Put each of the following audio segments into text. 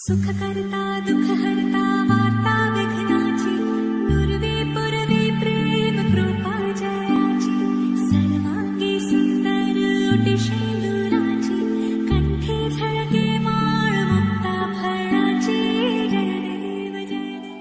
सुख करता दुख हरता वार्ता विघ्नाची पूर्वी पूर्वी प्रेम कृपा जयाची सर्वांगी सुंदर ओटी शेंदुराची कंठी झळके माळ मुक्ता फळाची जय देव जय देव।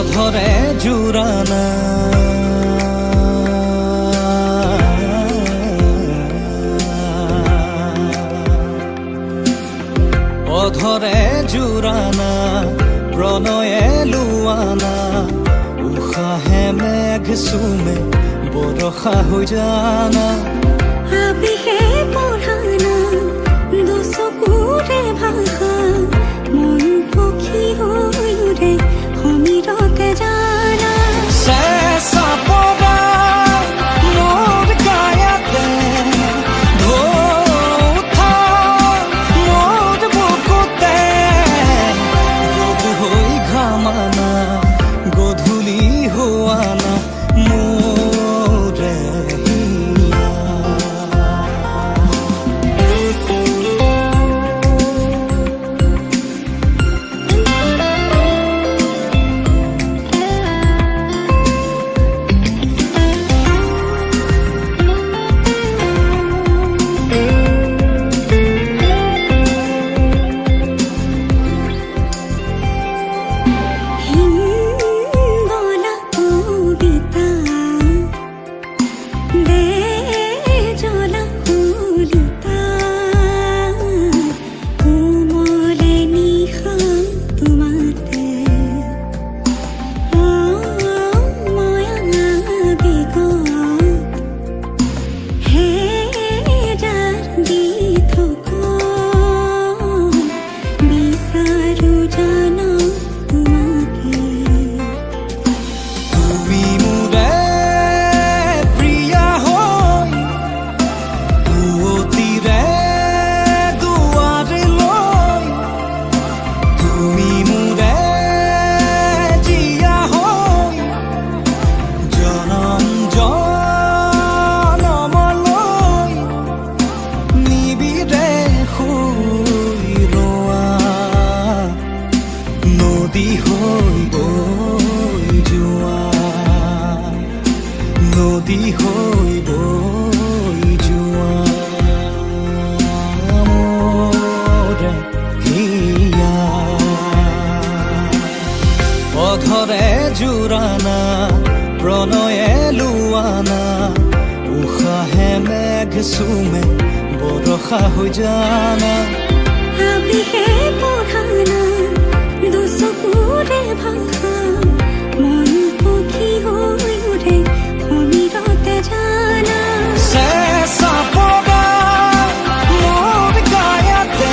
অধরে জুরানা অধরে জুরানা প্রণয়ে লুয়ানা উশাহে মেঘ চুমে বৰষা হৈ জানা আবেহে পঢ়ানা দুচকুৰে ভাষা মন পক্ষী হৈ উৰে সমীৰতে জানা চেঁচা পৰা মোৰ গায়াতে ঢৌ উঠা মোৰ বুকুতে ৰ'দ হৈ ঘামানা গধূলি হোৱানা মোৰে হিয়া হিন্দোলা কবিতা দে জলা কলিতা কোমলে নিশা তোমাতে ময়া বিগত হে যাৰ দি থকা বিচাৰো জানো তোমাকে তুমি মোৰে প্ৰিয়া হৈ পুৱতিৰে দুৱাৰলৈ তুমি মোৰে জীয়া হৈ জনম জনমলৈ নিবিৰে শুই ৰোৱা নদী হৈ বৈ যোৱা নদী হৈ বৈ যোৱা মোৰে হিয়া অধৰে জুৰানা প্ৰণয়ে লুৱানা উশাহে মেঘ চুমে বৰষা হৈ জানা আবেহে পঢ়ানা দুচকুৰে ভাষা মন পক্ষী হৈ উৰে সমীৰতে জানা চেঁচা পৰা মোৰ গায়াতে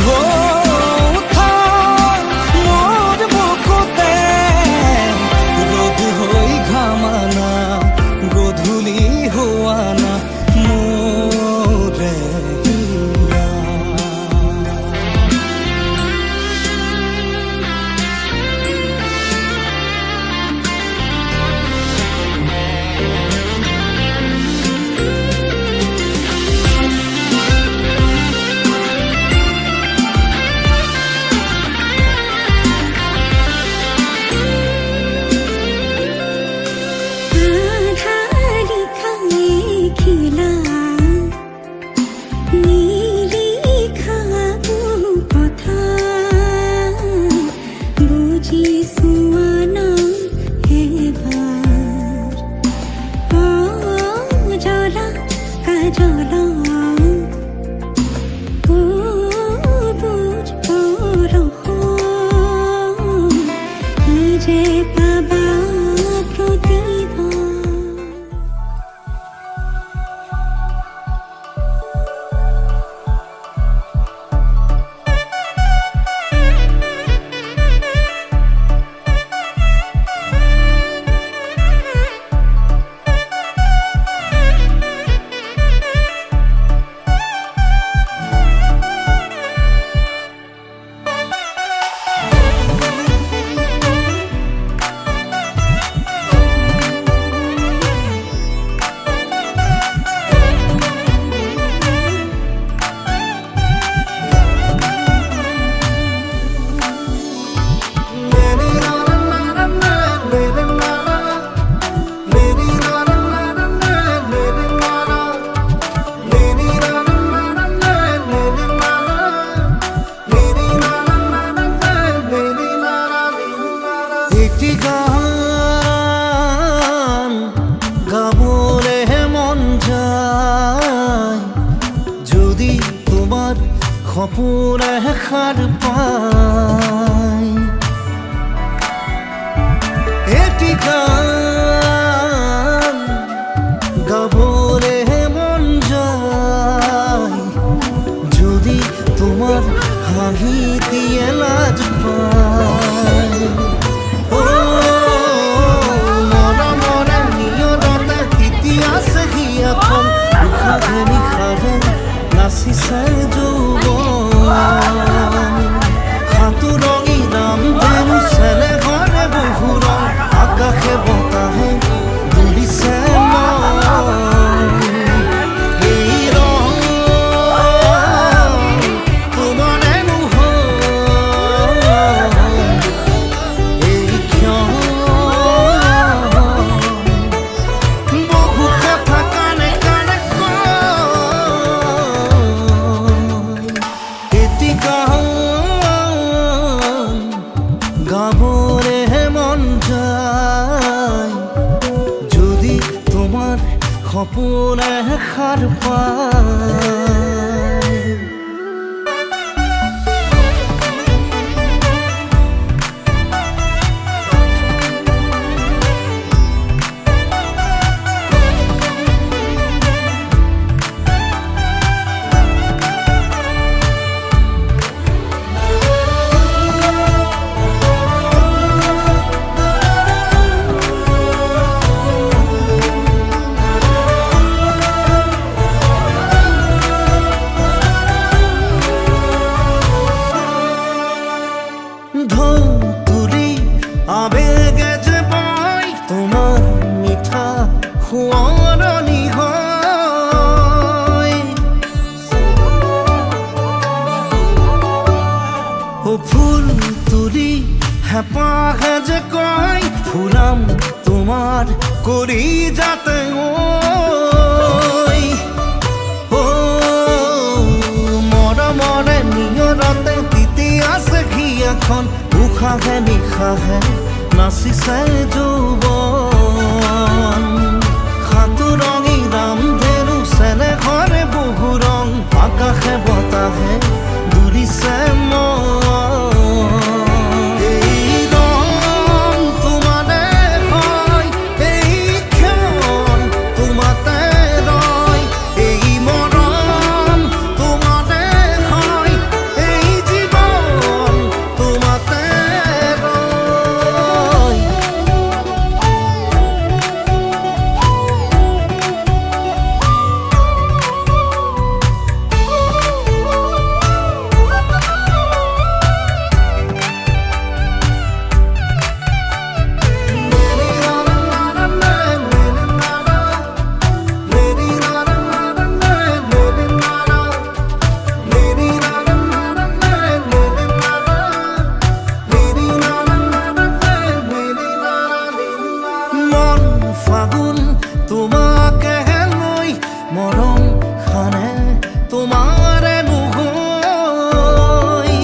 ঢৌ উঠা মোৰ বুকুতে ৰ'দ হৈ ঘামানা গধূলি হোৱানা মোৰে হিয়া আধাৰি খালে খিলা নিলিখা কথা বুজিছো আনা এবাৰ জলা কাজলা বুজ পৰশ যে পাবা প্ৰতিভা সপোন এষাৰ পাই এটি গান গাবলে মন যায় যদি তোমাৰ হাঁহি দিয়ে লাজ পায় ও মৰা মৰা নিয়ৰতে তিতি আছে হিয়াখন উশাহে নিশাহে নাচিছে যৌৱন সাঁতোৰঙি নাম দেনো চেলে ঘৰে বহু ৰং আকাশে বতাহে তুলিছে মন এই ৰং তোমাৰেনো হয় এই ক্ষণ বহু কথা কানে কানে কয় এটি গান গাবলে মন যায় যদি তোমার সপোন এষাৰ পায় ঢৌ তুলি আবেগে যে বয় তোমাৰ মিঠা সোঁৱৰণি হয় ও ফুল তুলি হেঁপাহে যে কয় ফুলাম তোমাৰ কৰি যাতে ও মৰমৰে নিয়ৰতে তিতি আছে ঘিয়াখন উশাহে নিশাহে নাচিছে যৌৱন সাঁতোৰঙি নাম ধেনু চেলে ঘৰে বহু ৰং আকাশে বতাহে দুলিছে মন এই ৰং তোমাৰে হয় এই ক্ষণ তোমাতে ৰয় এই মৰম তোমাৰে হয় এই জীৱন তোমাতে ৰয় মন ফাগুন তোমাকে লৈ মৰম খানে তোমাৰে নহৈ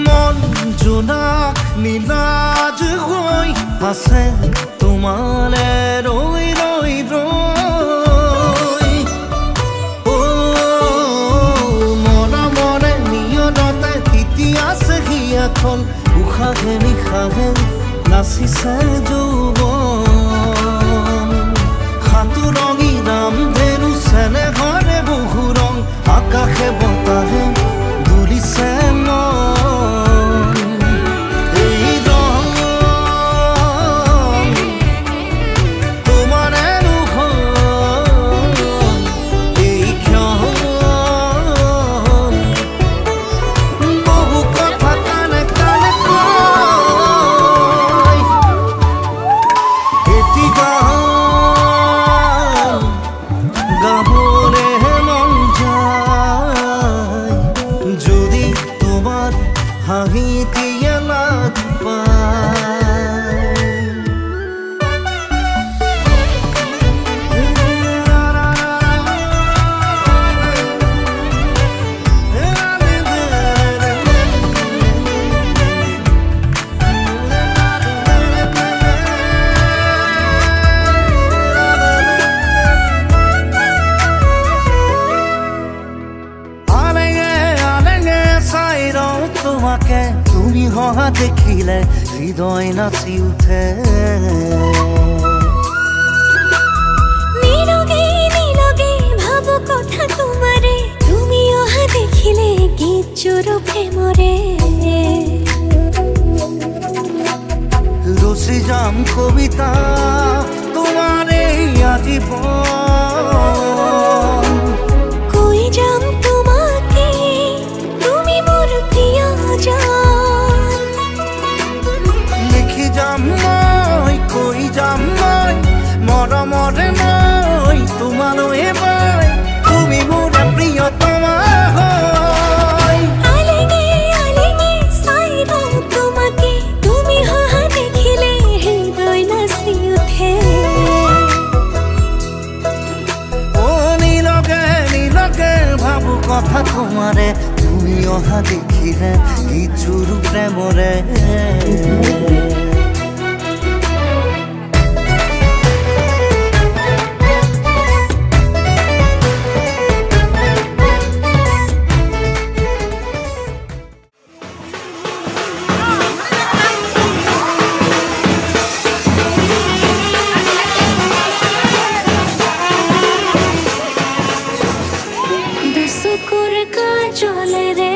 মন জোনাক নীলাজ হৈ আছে তোমালে ৰৈ ৰৈ ৰৈ ও মৰমৰে নিয়ৰতে তিতি আছে হিয়াখন উশাহে নিশাহে নাচিছে যৌৱন সাঁতোৰঙি নাম ধেনু চেলে ঘৰে বহু ৰং আকাশে বতাহে দুলিছে মন এই ৰং তোমাৰেনো হয় এই ক্ষণ বহু কথা কানে কানে কয় এটি গান গাবলে মন যায় ৰওঁ তোমাকে তুমি হহা দেখিলে হৃদয় নাচি উঠে নীৰৱে নীৰৱে ভাবো কথা তোমাৰে তুমি অহা দেখিলে গীত জোৰো প্ৰেমৰে ৰচি যাম কবিতা তোমাৰে আজীবন কৈ যাম তোমাকে তুমি মোৰ প্ৰিয়জন লিখি যাম মই কৈ যাম মই মৰমৰে মই তোমালৈ মই তুমি মোৰ প্ৰিয়তমা হয় আলেগে আলেগে চাই ৰওঁ তোমাকে তুমি অহা দেখিলে হৃদয় নাচি উঠে ও নীলকে নীলকে ভাবো কথা তোমারে তুমি অহা দেখিলে কিছুর প্রেমরে দুচকুৰ কাজলেৰে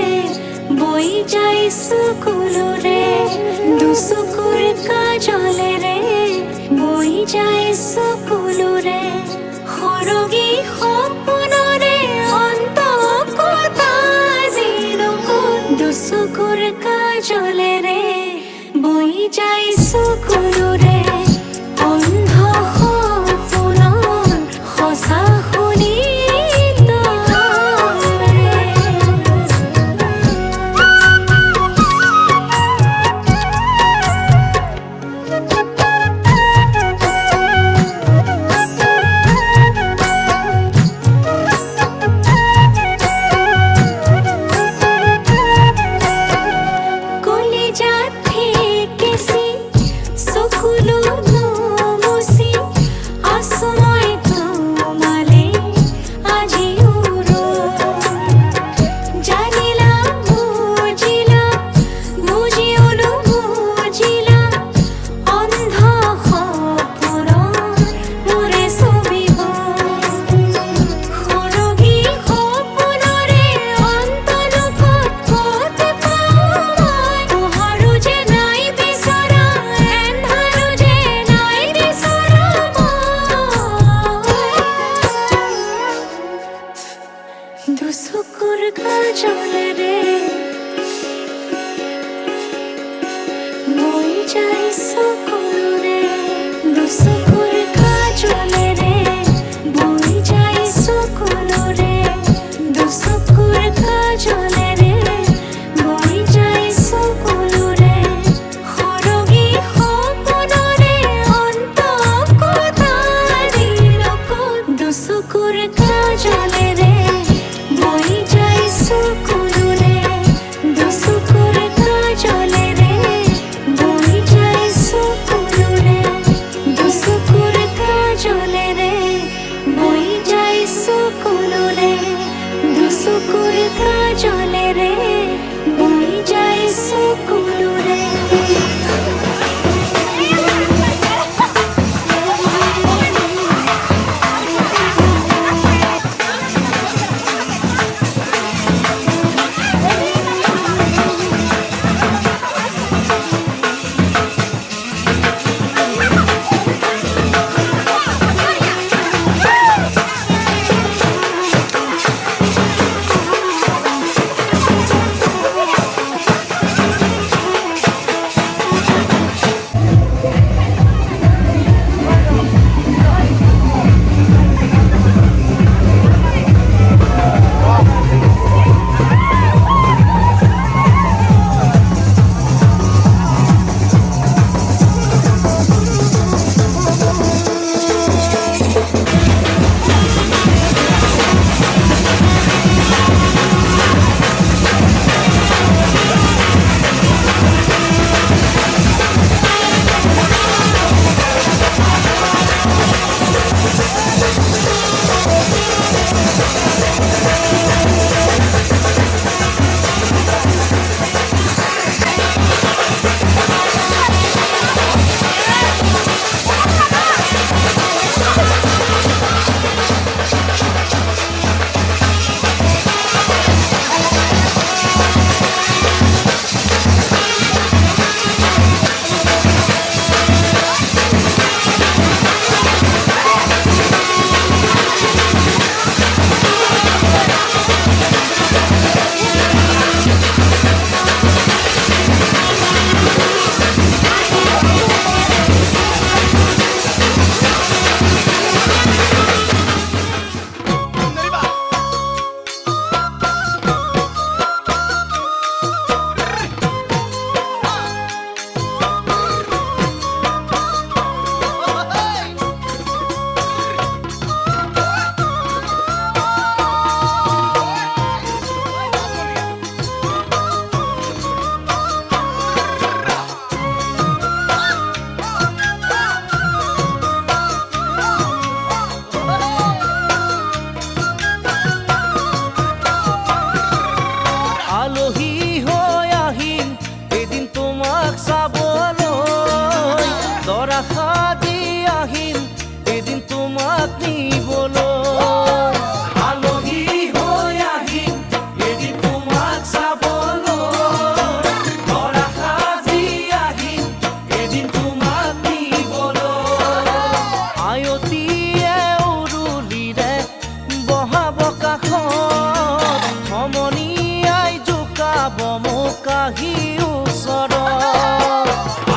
বৈ যায় চকুলোৰে দুচকুৰ কাজলেৰে বৈ যায় চকুলোৰে সৰগী সপোনৰে অন্তকতা জিনকো দুচকুৰ কাজলেৰে বৈ যায় চকুলোৰে অন্ধ সপোনৰ সঁচা শুনি দুচকুৰ কাজলেৰে বৈ যায় চকুলোৰে দুচকুৰ কাজলেৰে বৈ যায় চকুলোৰে দুচকুৰ কাজলেৰে বৈ যায় চকুলোৰে সৰগী সপোনৰে অন্তকতা দিনকো দুচকুৰ কাজলেৰে বৈ যায় চকুলোৰে আহি ওচৰত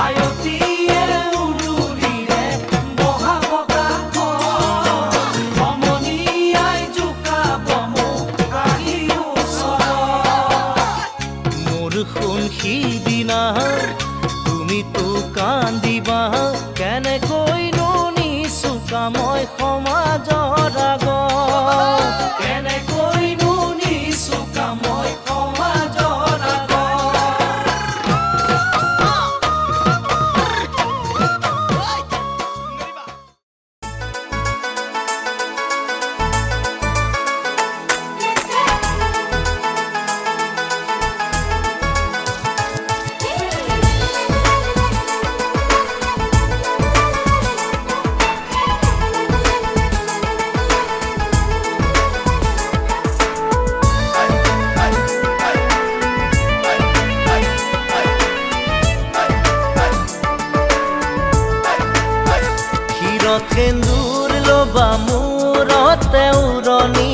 আয়তীয়ে উৰুলিৰে বহা বতাহত সমনীয়াই জোকাব মোক আহি ওচৰত মোৰ সোণ সিদিনা তুমিতো কান্দিবা কেনেকৈনো নিচুকা মই সমাজৰ আগত কেনেকৈনো নিচুকা মই সমাজৰ আগত সেন্দুৰ লবা মূৰতে উৰণি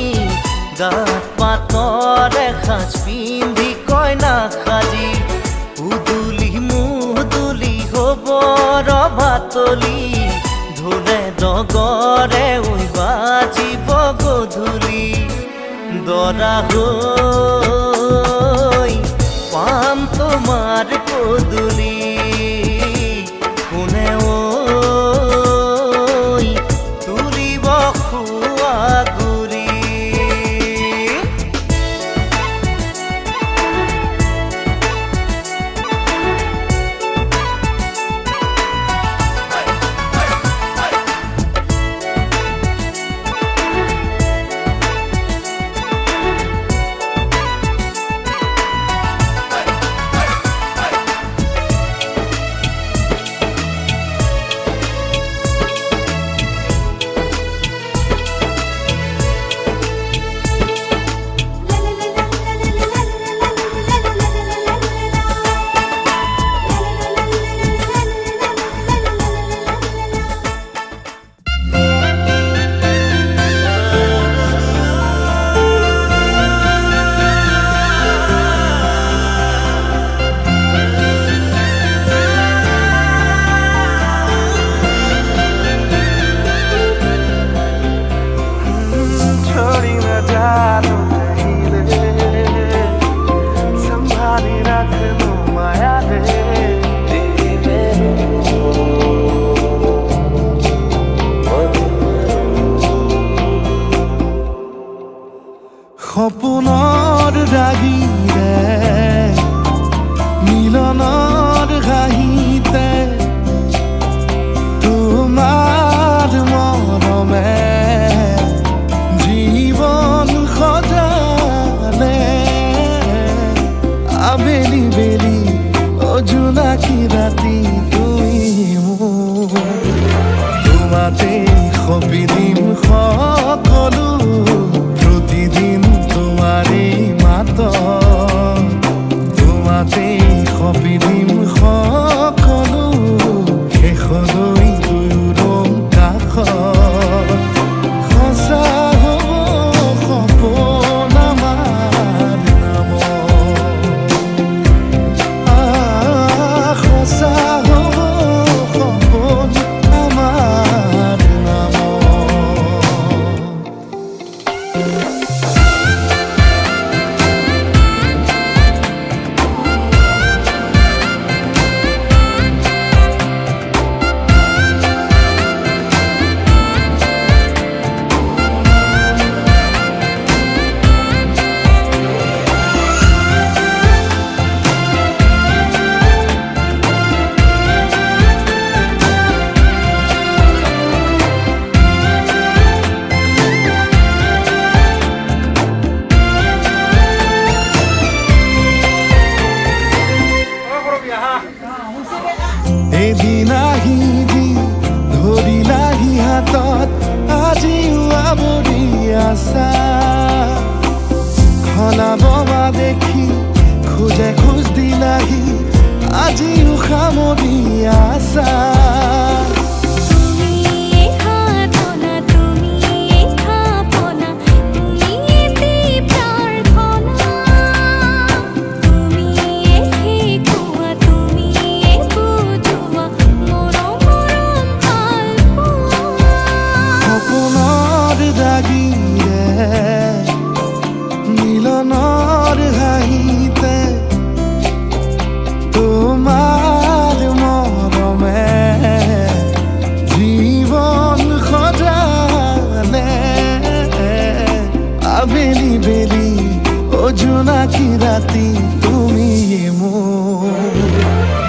গাত পাতৰ এসাঁজ পিন্ধি কইনা সাজি উদুলি মুদুলি হব ৰভাতলি ঢোলে ডগৰে উই বাজিব গধূলি দৰা হৈ পাম তোমাৰ পদূলি কোনে সপোনৰ ৰাগিৰে মিলনৰ ঘাঁহিতে তোমাৰ মৰমে জীৱন সজালে আবেলি বেলি অজোনাকী ৰাতি তুমি মোৰ তোমাতে সপিদিম সকলো প্ৰতিদিন তোমাৰে মাত তোমাতে সপিদিম সকলো শেষলৈ দুয়োৰং কাষত সঁচা হ'ব সপোন আমাৰ নামত সঁচা হ'ব সপোন আমাৰ এদিন আহিবি ধৰিলাহি হাতত আজিও আৱৰি আছা খলাববা দেখি খোজে খোজ দিলাহি আজিও সামৰি আছা তুমি সাক্ষী ৰাতি তুমি মোৰ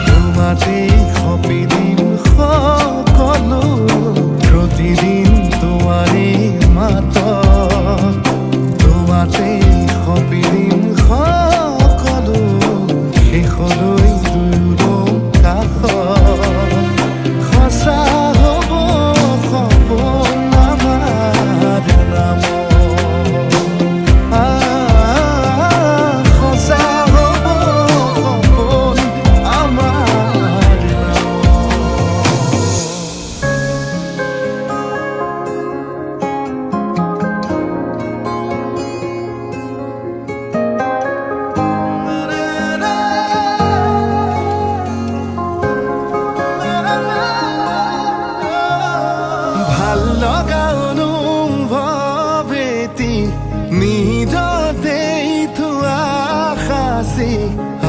তোমাতেই সপিদিন সকলো প্ৰতিদিন তোমাৰে মাত তোমাতেই সপিদিন সকলো শেষলৈ দুয়ো কাষ সঁচা হ'ব সপোন আমাৰ নাম সঁচা হ'ব সপোন আমাৰ নাম ভাল লগা অনুভৱ এটি নিজতেই থোৱা সাঁচি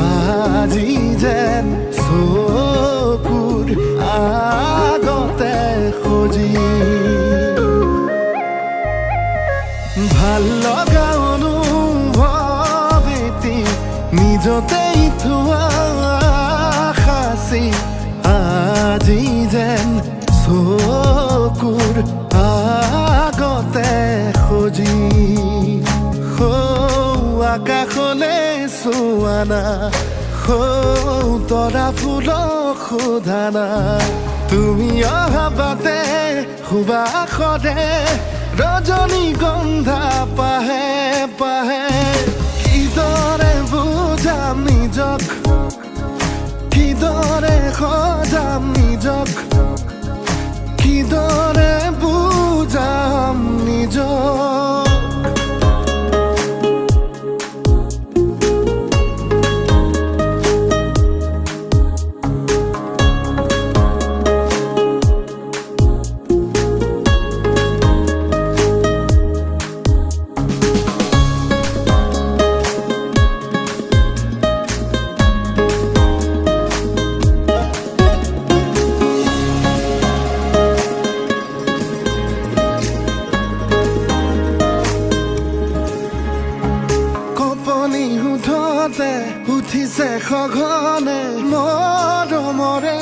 আজি যেন চকুৰ আগতে সজি ভাল লগা অনুভৱ এটি নিজতেই থোৱা সাঁচি আজি যেন চকুৰ আগতে সজি আকাশলে চোৱানা তৰা ফুলক সোধানা তুমি অহা বাটে সুবাসৰে ৰজনীগন্ধা পাহে পাহে কিদৰে বুজাম নিজক কিদৰে সজাম নিজক কিদৰে বুজাম নিজক উঠিছে সঘনে মৰমৰে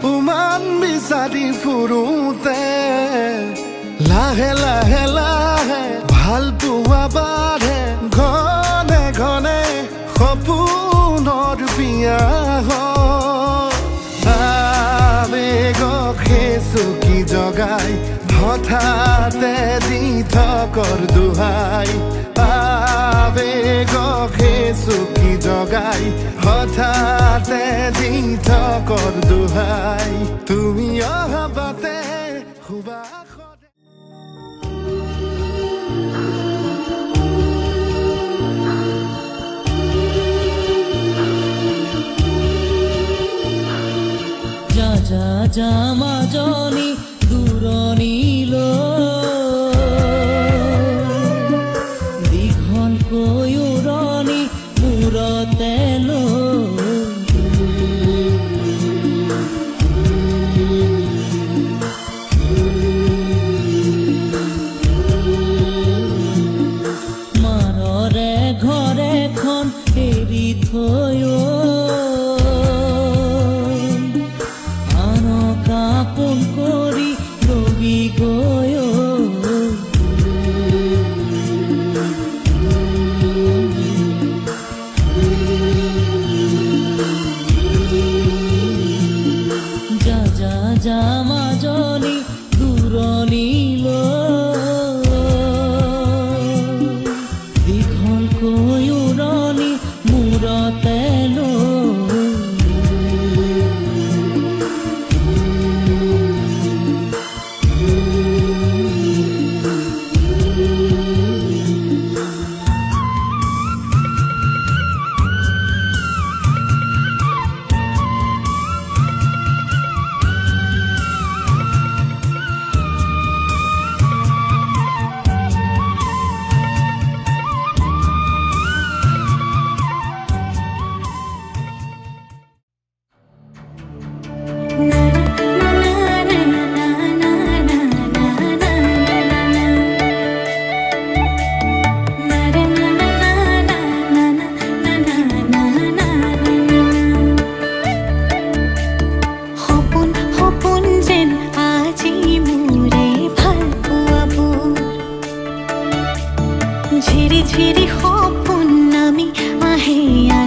উমান বিচাৰি ফুৰোতে লাহে লাহে লাহে ভাল পোৱা বাঢ়ে ঘনে ঘনে সপোনৰ বিয়া আবেগক চকী জগাই হঠাতে দি থকৰ দোহাই আবেগক চকী জগাই হঠাতে দি থকৰ দোহাই তুমি অহা বাটে সুবাসৰে যা যা যা মাজনী দূৰণিলৈ দীঘলকৈ উৰণি মূৰতে মাৰৰে ঘৰখন এৰি থৈ আনক আপোন কৰি ৰবি গৈ যা যা যা মাজনী দূৰণিলৈ দীঘলকৈ উৰণি মূৰতে লৈ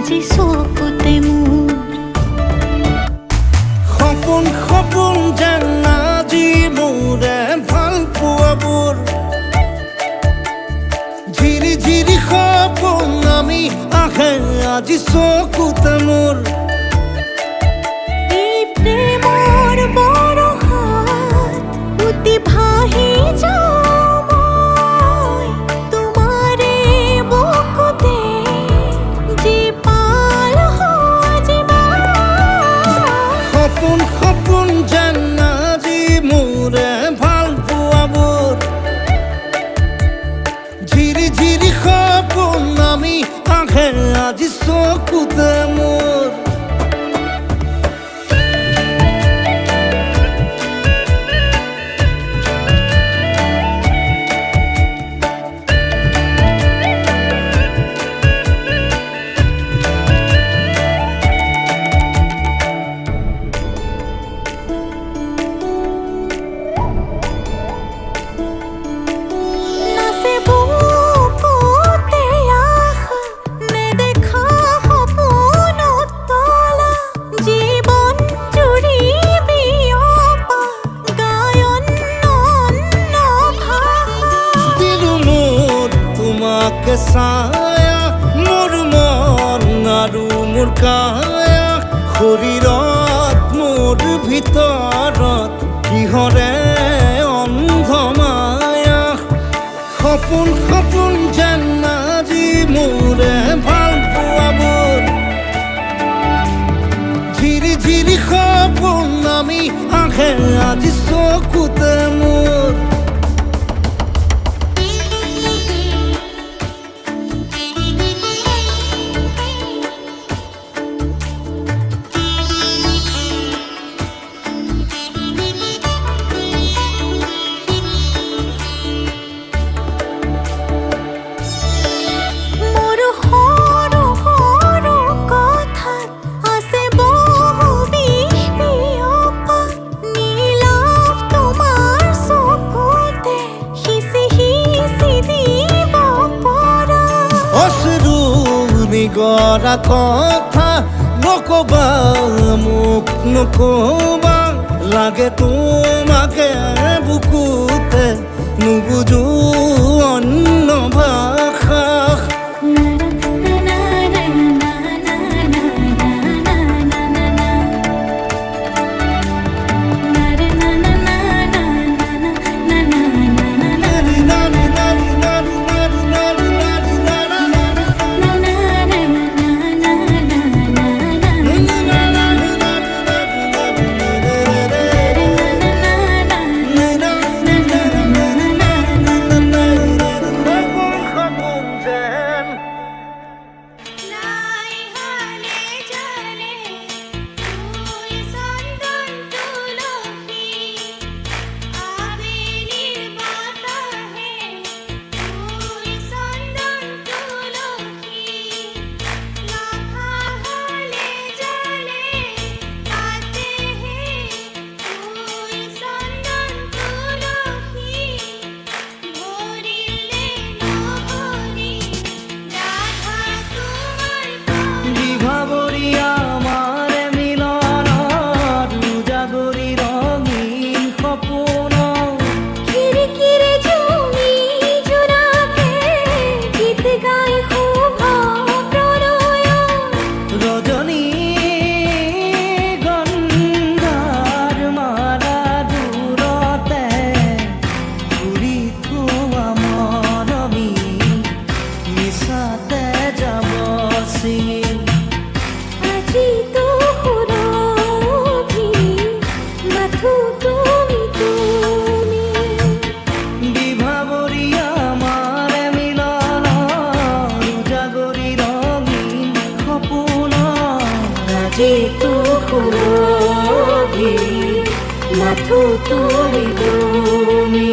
আজি চকুতে মোৰ সপোন সপোন যেন আজি মোৰে ভাল পোৱাবোৰ ঝিৰি ঝিৰি সপোন আমি আহে আজি চকুতে মোৰ এই প্ৰেমৰ বৰষাত উটি ভাহি যাওঁ মই তোমাৰে বুকুতে জীপাল সজিবা সপোন সপোন যেন আজি মোৰে ভাল পোৱাবোৰ ঝিৰি ঝিৰি সপোন আমি আহে আজি চকুতে মোৰ নাচে বুকুতে আশা নেদেখা সপোনত তলা জীৱন জুৰি বিয়পা গায়ন অন্য ভাষা দিলো মোৰ তোমাকে ছায়া মোৰ মন আৰু মোৰ কায়া শৰীৰত মোৰ ভিতৰত কিহৰে অন্ধ মায়া সপোন সপোন যেন আজি মোৰে ভাল পোৱাবোৰ ঝিৰি ঝিৰি সপোন আমি আহে আজি চকুতে মোৰ মোৰ সৰু সৰু কথাত আছে বহু বিষ বিয়পা নীলাভ তোমাৰ চকুতে সিঁচি সিঁচি দিব পৰা অশ্ৰু নিগৰা কথা নকবা মোক নকবা লাগে তোমাকে বুকুতে নুবুজো অন্য ভাষা নাই হালে জানে তুই সন্দন তুলসী আবেলির বাতাহে তুই সন্দন তুলসী লাখা হালে জানে তাতে হে তুই সন্দন তুলসী ভরিলে নহরি রাধা তোমার বিভাবরী আমার মিলন উজাগরি রঙিন সপোন খিড়কিরে জমি জোড়াকে গীত গাই শুভ প্রণয় রজনী গন্ধার মালা দূরতে ঘুরি থোৱা মনমি মিছাতে যাব ছিঙি আজি তো সুৰভি মাথো তুমি তুমি বিভাবৰী আমাৰ মিলন উজাগৰি ৰঙিন সপোন আজি তো সুৰভি মাথো তুমি তুমি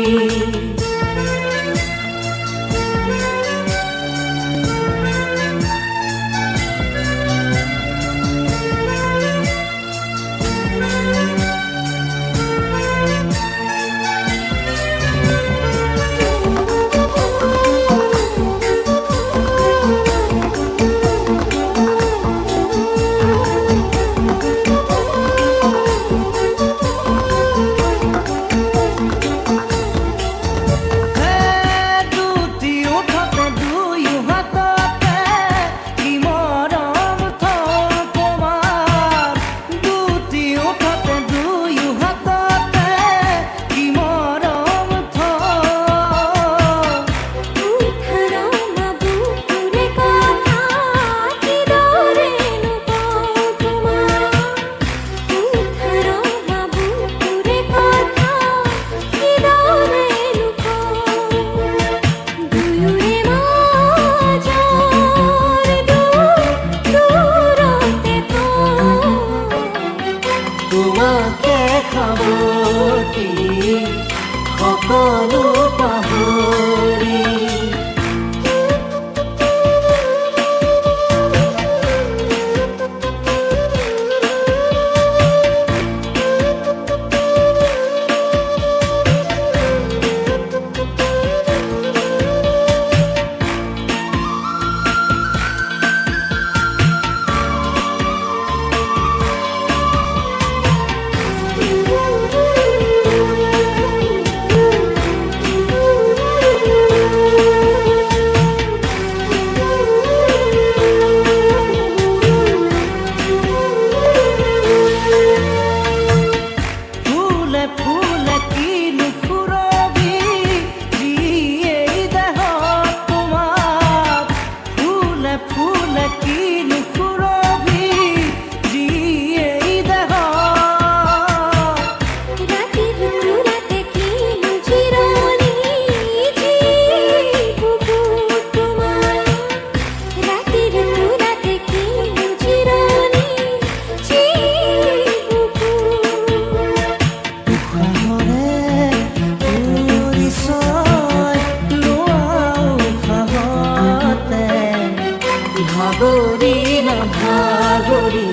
মাগৰীৰা ভাগৰি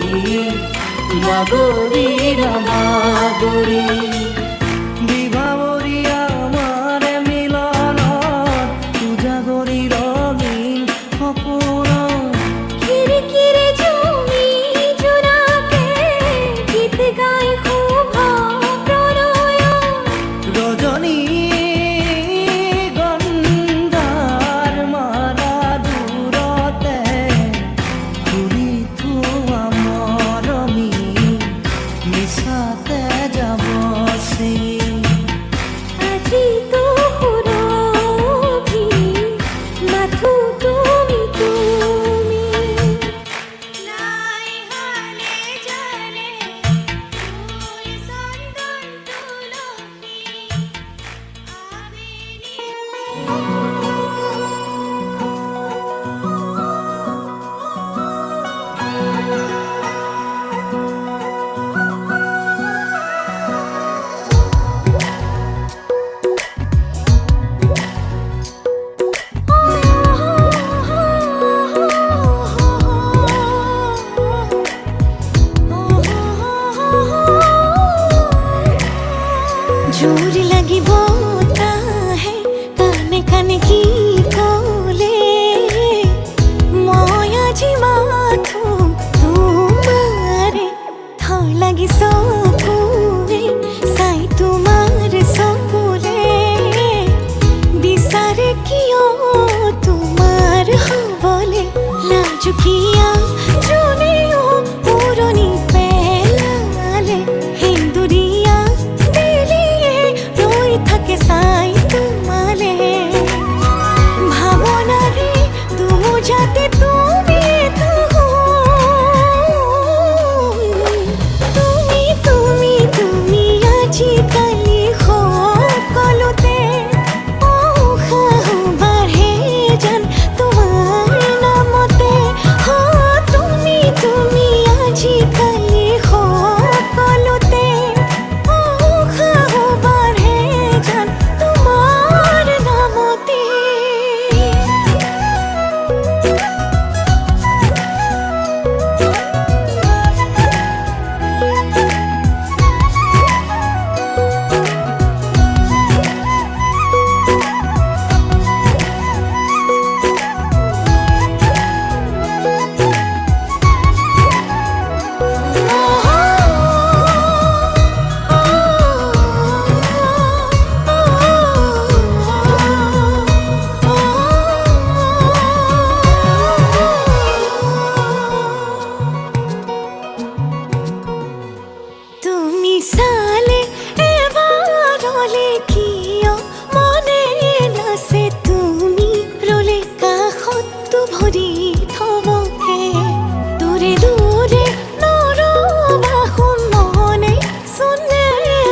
মাগৰীৰা ভাগৰি বিভাবৰী আমাৰ মিলনত উজাগৰি ৰঙীন সপোনত খিৰিকীৰে জমি জোনাকে গীত গাই শুভ প্ৰণয় ৰজনী গন্ধাৰ মালা দূৰতে ঘূৰি থোৱা মৰমী মিছাতে যাব চি আজি তো সুৰভি মাথো তুমি তুমি নাই হালে জানে ফুল চন্দন তুলসী জোর লাগিব তাহে কানে কানে কি কলে মই আজি মাথো তোমারে থৰ লাগি চকুৰে চাই তোমাৰ চকুলে বিচাৰে কিয় তোমাৰ হবলে লাজুকীয়া জনেও পুৰণি পেলালে হিন্দুৰীয়া বেলিয়ে ৰৈ থাকে চাই তোমালে ভাৱনাৰে দুমোজাতে তুমি থাকো তুমি তুমি তুমি আজিকালি সকলোতে উশাহ বাঢ়ে যেন তোমাৰ নামতে তুমি তুমি আজিকালি সকলোতে উশাহ বাঢ়ে যেন তোমাৰ নামতে তুমি চালে এবাৰলে কিয় মনে নাছে তুমি ৰলে কাষতটো ভৰি থবকে দূৰে দূৰে নৰবা মনে চোনে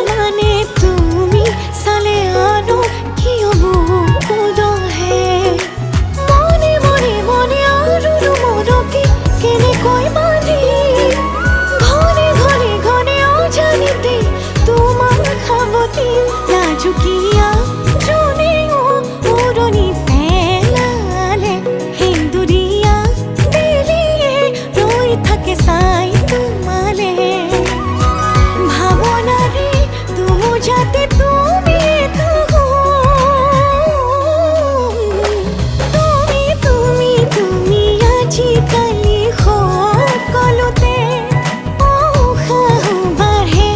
মানে তুমি চালে আৰু কিয় মোক উদহে মনে মনে মনে আৰু মৰকি কেনেকৈ বান্ধি ঘৰে ঘৰে ঘৰে অজানিতে তোমাৰ খাবতে লাজুকীয়া জনেও পুৰণি পেলালে হিন্দুৰীয়া বেলিয়ে ৰৈ থাকে চাই তোমালে ভাৱনাৰে দুমোজাতে তুমি থাকো তুমি তুমি তুমি আজিকালি সকলোতে উশাহ বাঢ়ে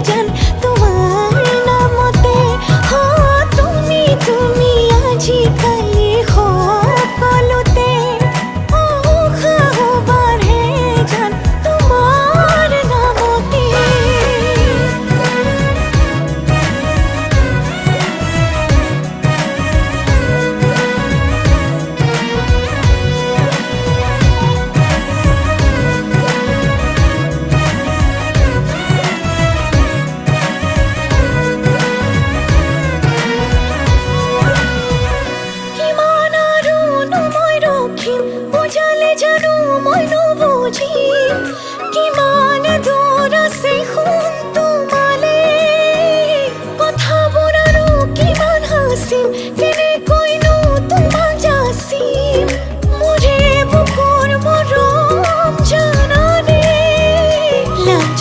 যেন তোমাৰ নামতে তুমি তুমি আজিকালি সকলোতে উশাহ বাঢ়ে যেন তোমাৰ নামতে কিমান আৰুনো মই ৰখিম বুজালে জানো মই নুবুজিম কিমান দূৰ আছে সোণ তোমালে কথাবোৰ আৰু কিমান হাচিম কেনেকৈনো তোমাক যাচিম মোৰে বুকুৰ মৰম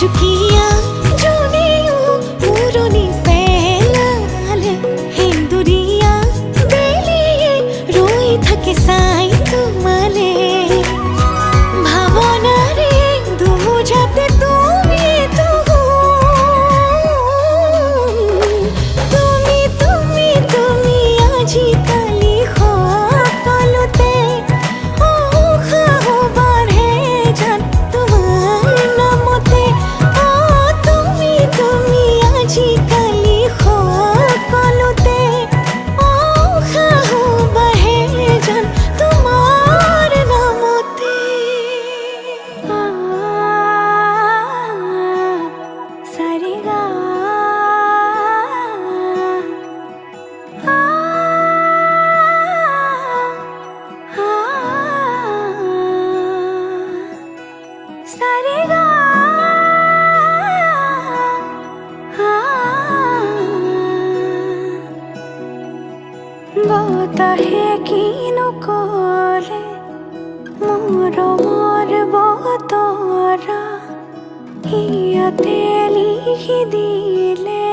জুকিয়া জনেও পুরনি পেলালে হিন্দুরিয়া বেলিয়ে রই থাকে সাই তোমালে ভাবনারে দুজাতে তুমি তো তুমি আজিকালি সকলোতে উৎসাহ বাঢ়ে জান তোমাৰ নামতে তুমি আজিকালি সকলোতে উৎসাহ বাঢ়ে জান তোমাৰ নামতে সাৰেগা সাৰেগা বতাহে কিনো কলে মৰমৰ বতৰা ইয়াতে লিখি দিলে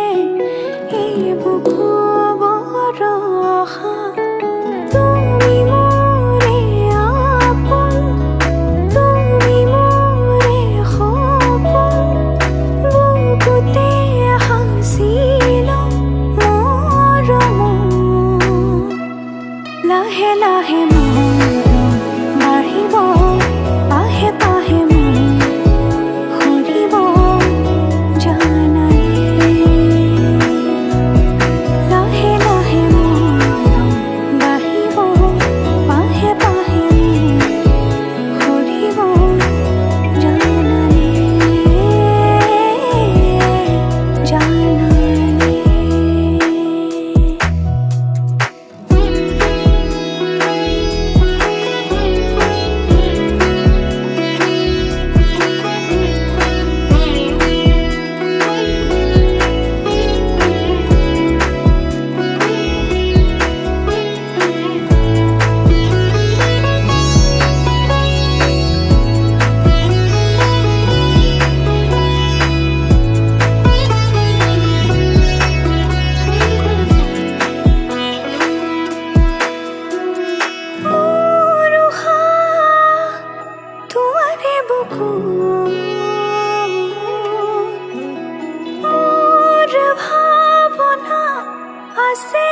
এই বুকু বৰষা তুমি মোৰে আপোন তুমি মোৰে সপোন বুকুতে সাঁচি লওঁ মৰম লাহে লাহে মৰম বাঢ়িব পাহে পাহে মন সৰিব জানাই লাহে লাহে মৰম বাঢ়িব পাহে পাহে মন সৰিব জানাই তোমাৰে বুকু মোৰ ভাবনা আছে